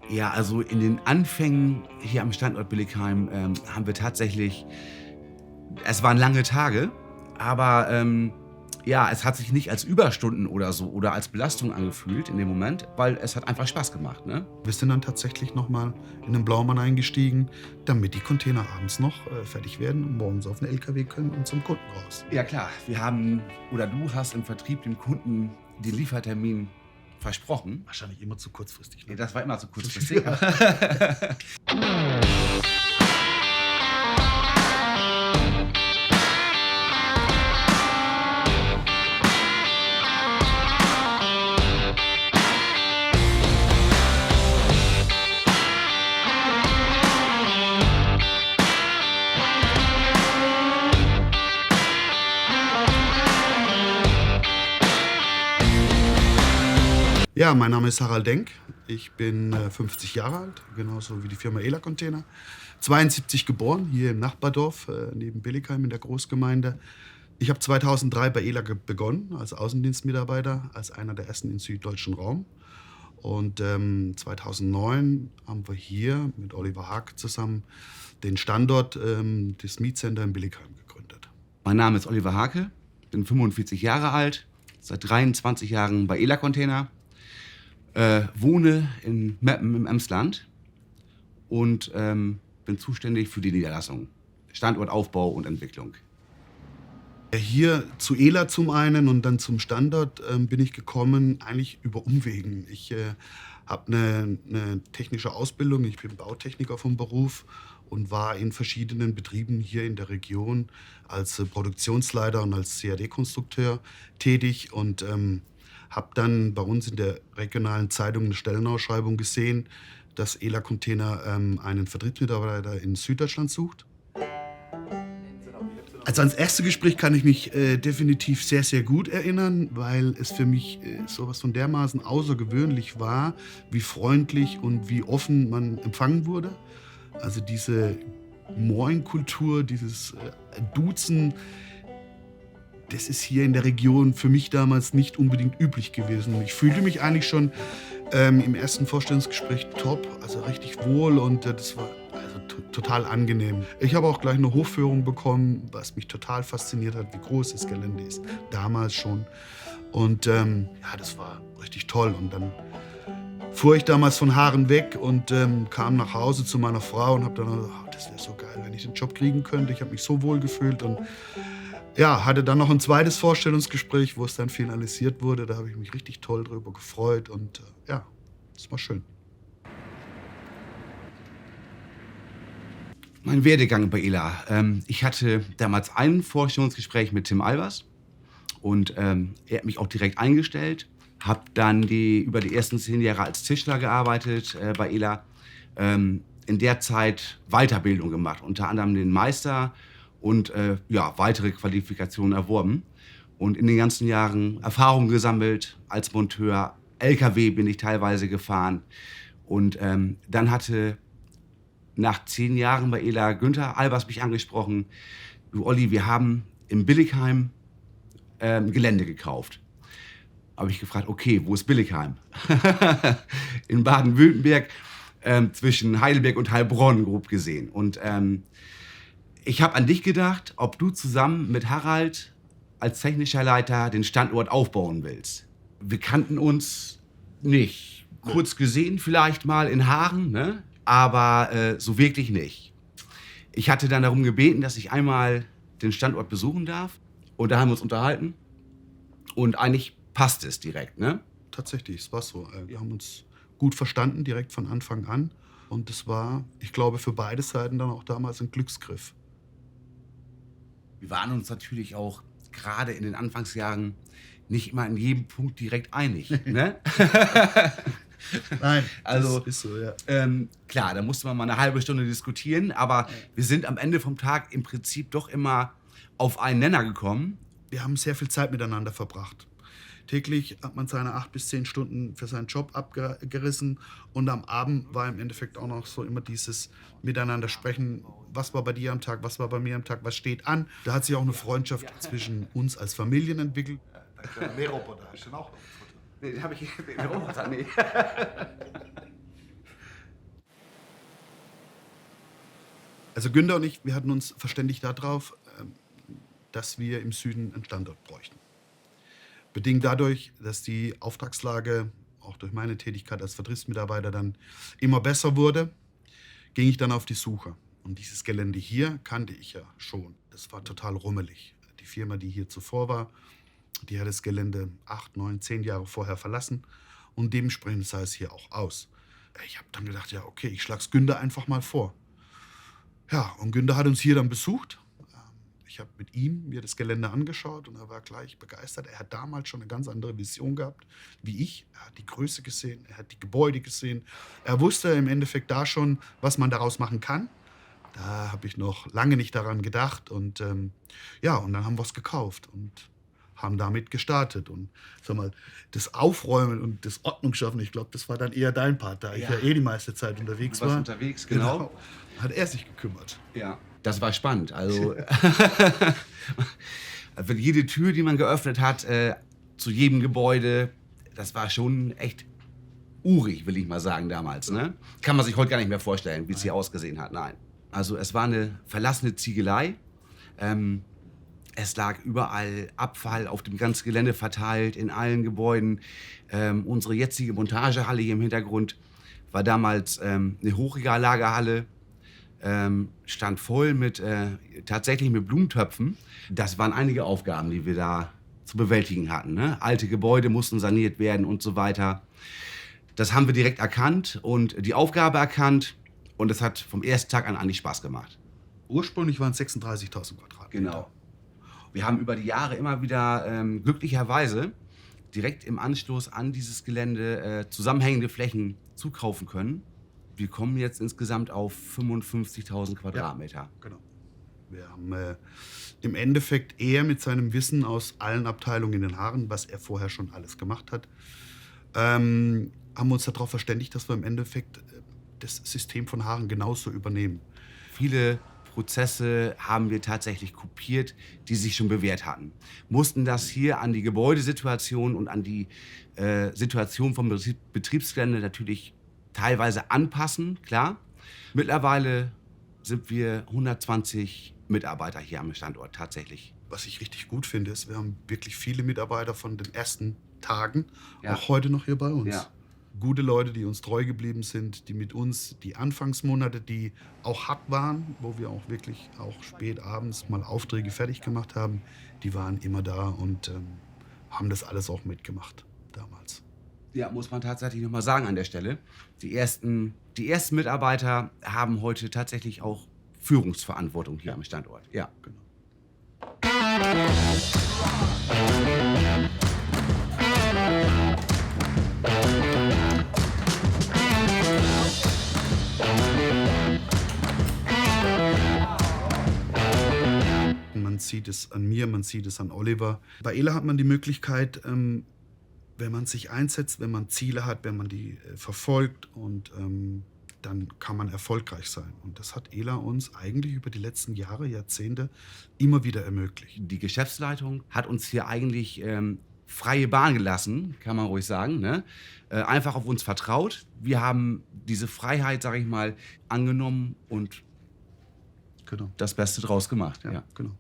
Ja, also in den Anfängen hier am Standort Billigheim haben wir tatsächlich, es waren lange Tage, aber ja, es hat sich nicht als Überstunden oder so oder als Belastung angefühlt in dem Moment, weil es hat einfach Spaß gemacht, ne? Wir sind dann tatsächlich noch mal in den Blaumann eingestiegen, damit die Container abends noch fertig werden und morgens auf den LKW können und zum Kunden raus. Ja klar, wir haben oder du hast im Vertrieb dem Kunden den Liefertermin versprochen. Wahrscheinlich immer zu kurzfristig. Nee, das war immer so kurzfristig. Ja, mein Name ist Harald Denk. Ich bin 50 Jahre alt, genauso wie die Firma Ela Container. 72 geboren, hier im Nachbardorf, neben Billigheim in der Großgemeinde. Ich habe 2003 bei Ela begonnen, als Außendienstmitarbeiter, als einer der ersten im süddeutschen Raum. Und 2009 haben wir hier mit Oliver Haag zusammen den Standort des Mietcenter in Billigheim gegründet. Mein Name ist Oliver Hake, bin 45 Jahre alt, seit 23 Jahren bei Ela Container, wohne in Meppen im Emsland und bin zuständig für die Niederlassung, Standortaufbau und Entwicklung. Hier zu Ela zum einen und dann zum Standort bin ich gekommen, eigentlich über Umwegen. Ich habe eine technische Ausbildung, ich bin Bautechniker vom Beruf und war in verschiedenen Betrieben hier in der Region als Produktionsleiter und als CAD-Konstrukteur tätig und habe dann bei uns in der regionalen Zeitung eine Stellenausschreibung gesehen, dass Ela Container einen Vertriebsmitarbeiter in Süddeutschland sucht. Also ans erste Gespräch kann ich mich definitiv sehr, sehr gut erinnern, weil es für mich sowas von dermaßen außergewöhnlich war, wie freundlich und wie offen man empfangen wurde. Also diese Moin-Kultur, dieses Duzen, das ist hier in der Region für mich damals nicht unbedingt üblich gewesen. Ich fühlte mich eigentlich schon im ersten Vorstellungsgespräch top, also richtig wohl und das war also total angenehm. Ich habe auch gleich eine Hofführung bekommen, was mich total fasziniert hat, wie groß das Gelände ist, damals schon. Und ja, das war richtig toll. Und dann fuhr ich damals von Haaren weg und kam nach Hause zu meiner Frau und habe dann gesagt, oh, das wäre so geil, wenn ich den Job kriegen könnte. Ich habe mich so wohl gefühlt und ja, hatte dann noch ein zweites Vorstellungsgespräch, wo es dann finalisiert wurde. Da habe ich mich richtig toll drüber gefreut und ja, das war schön. Mein Werdegang bei Ela. Ich hatte damals ein Vorstellungsgespräch mit Tim Albers und er hat mich auch direkt eingestellt. Habe dann über die ersten 10 Jahre als Tischler gearbeitet bei Ela. In der Zeit Weiterbildung gemacht, unter anderem den Meister und ja, weitere Qualifikationen erworben. Und in den ganzen Jahren Erfahrung gesammelt als Monteur. LKW bin ich teilweise gefahren. Und dann hatte nach 10 Jahren bei Ela Günther Albers mich angesprochen. Du Olli, wir haben im Billigheim Gelände gekauft. Habe ich gefragt, okay, wo ist Billigheim? In Baden-Württemberg, zwischen Heidelberg und Heilbronn, grob gesehen. Und ich habe an dich gedacht, ob du zusammen mit Harald als technischer Leiter den Standort aufbauen willst. Wir kannten uns nicht. Kurz gesehen vielleicht mal in Haaren, ne? Aber so wirklich nicht. Ich hatte dann darum gebeten, dass ich einmal den Standort besuchen darf. Und da haben wir uns unterhalten. Und eigentlich passt es direkt, ne? Tatsächlich, es war so. Wir haben uns gut verstanden, direkt von Anfang an. Und es war, ich glaube, für beide Seiten dann auch damals ein Glücksgriff. Wir waren uns natürlich auch gerade in den Anfangsjahren nicht immer in jedem Punkt direkt einig, ne? Nein, also das ist so, ja. Klar, da musste man mal eine halbe Stunde diskutieren, aber wir sind am Ende vom Tag im Prinzip doch immer auf einen Nenner gekommen. Wir haben sehr viel Zeit miteinander verbracht. Täglich hat man seine 8 bis 10 Stunden für seinen Job abgerissen und am Abend war im Endeffekt auch noch so immer dieses Miteinander sprechen, was war bei dir am Tag, was war bei mir am Tag, was steht an. Da hat sich auch eine Freundschaft zwischen uns als Familien entwickelt. Der Mähroboter, hast du den auch? Nee, den habe ich den Roboter, nee. Also Günther und ich, wir hatten uns verständigt darauf, dass wir im Süden einen Standort bräuchten. Bedingt dadurch, dass die Auftragslage auch durch meine Tätigkeit als Vertriebsmitarbeiter dann immer besser wurde, ging ich dann auf die Suche. Und dieses Gelände hier kannte ich ja schon. Das war total rummelig. Die Firma, die hier zuvor war, die hat das Gelände 8, 9, 10 Jahre vorher verlassen. Und dementsprechend sah es hier auch aus. Ich habe dann gedacht, ja okay, ich schlag's Günther einfach mal vor. Ja, und Günther hat uns hier dann besucht. Ich habe mit ihm mir das Gelände angeschaut und er war gleich begeistert. Er hat damals schon eine ganz andere Vision gehabt wie ich. Er hat die Größe gesehen, er hat die Gebäude gesehen. Er wusste im Endeffekt da schon, was man daraus machen kann. Da habe ich noch lange nicht daran gedacht. Und ja, und dann haben wir es gekauft und haben damit gestartet. Und sag mal, das Aufräumen und das Ordnung schaffen, ich glaube, das war dann eher dein Part, da ich ja die meiste Zeit unterwegs war. Unterwegs, genau. Hat er sich gekümmert. Ja, das war spannend. Also jede Tür, die man geöffnet hat, zu jedem Gebäude, das war schon echt urig, will ich mal sagen, damals. Ne? Kann man sich heute gar nicht mehr vorstellen, wie es hier ausgesehen hat. Nein. Also es war eine verlassene Ziegelei. Es lag überall Abfall auf dem ganzen Gelände verteilt, in allen Gebäuden. Unsere jetzige Montagehalle hier im Hintergrund war damals eine Hochregallagerhalle. Stand voll mit tatsächlich mit Blumentöpfen. Das waren einige Aufgaben, die wir da zu bewältigen hatten. Ne? Alte Gebäude mussten saniert werden und so weiter. Das haben wir direkt erkannt und die Aufgabe erkannt. Und es hat vom ersten Tag an eigentlich Spaß gemacht. Ursprünglich waren es 36.000 Quadratmeter. Genau. Wir haben über die Jahre immer wieder glücklicherweise direkt im Anschluss an dieses Gelände zusammenhängende Flächen zukaufen können. Wir kommen jetzt insgesamt auf 55.000 Quadratmeter. Ja, genau. Wir haben im Endeffekt er mit seinem Wissen aus allen Abteilungen in den Haaren, was er vorher schon alles gemacht hat, haben wir uns darauf verständigt, dass wir im Endeffekt das System von Haaren genauso übernehmen. Viele Prozesse haben wir tatsächlich kopiert, die sich schon bewährt hatten. Mussten das hier an die Gebäudesituation und an die Situation vom Betriebsgelände natürlich teilweise anpassen, klar. Mittlerweile sind wir 120 Mitarbeiter hier am Standort tatsächlich. Was ich richtig gut finde, ist, wir haben wirklich viele Mitarbeiter von den ersten Tagen, Ja. auch heute noch hier bei uns. Ja. Gute Leute, die uns treu geblieben sind, die mit uns die Anfangsmonate, die auch hart waren, wo wir auch wirklich auch spät abends mal Aufträge fertig gemacht haben, die waren immer da und haben das alles auch mitgemacht damals. Ja, muss man tatsächlich noch mal sagen an der Stelle. Die ersten Mitarbeiter haben heute tatsächlich auch Führungsverantwortung hier am Standort. Ja, Genau. Man sieht es an mir, man sieht es an Oliver. Bei ELA hat man die Möglichkeit, wenn man sich einsetzt, wenn man Ziele hat, wenn man die verfolgt und dann kann man erfolgreich sein. Und das hat ELA uns eigentlich über die letzten Jahre, Jahrzehnte immer wieder ermöglicht. die Geschäftsleitung hat uns hier eigentlich freie Bahn gelassen, kann man ruhig sagen. Ne? Einfach auf uns vertraut. Wir haben diese Freiheit, sage ich mal, angenommen und Genau. das Beste draus gemacht. Ja, Ja. genau.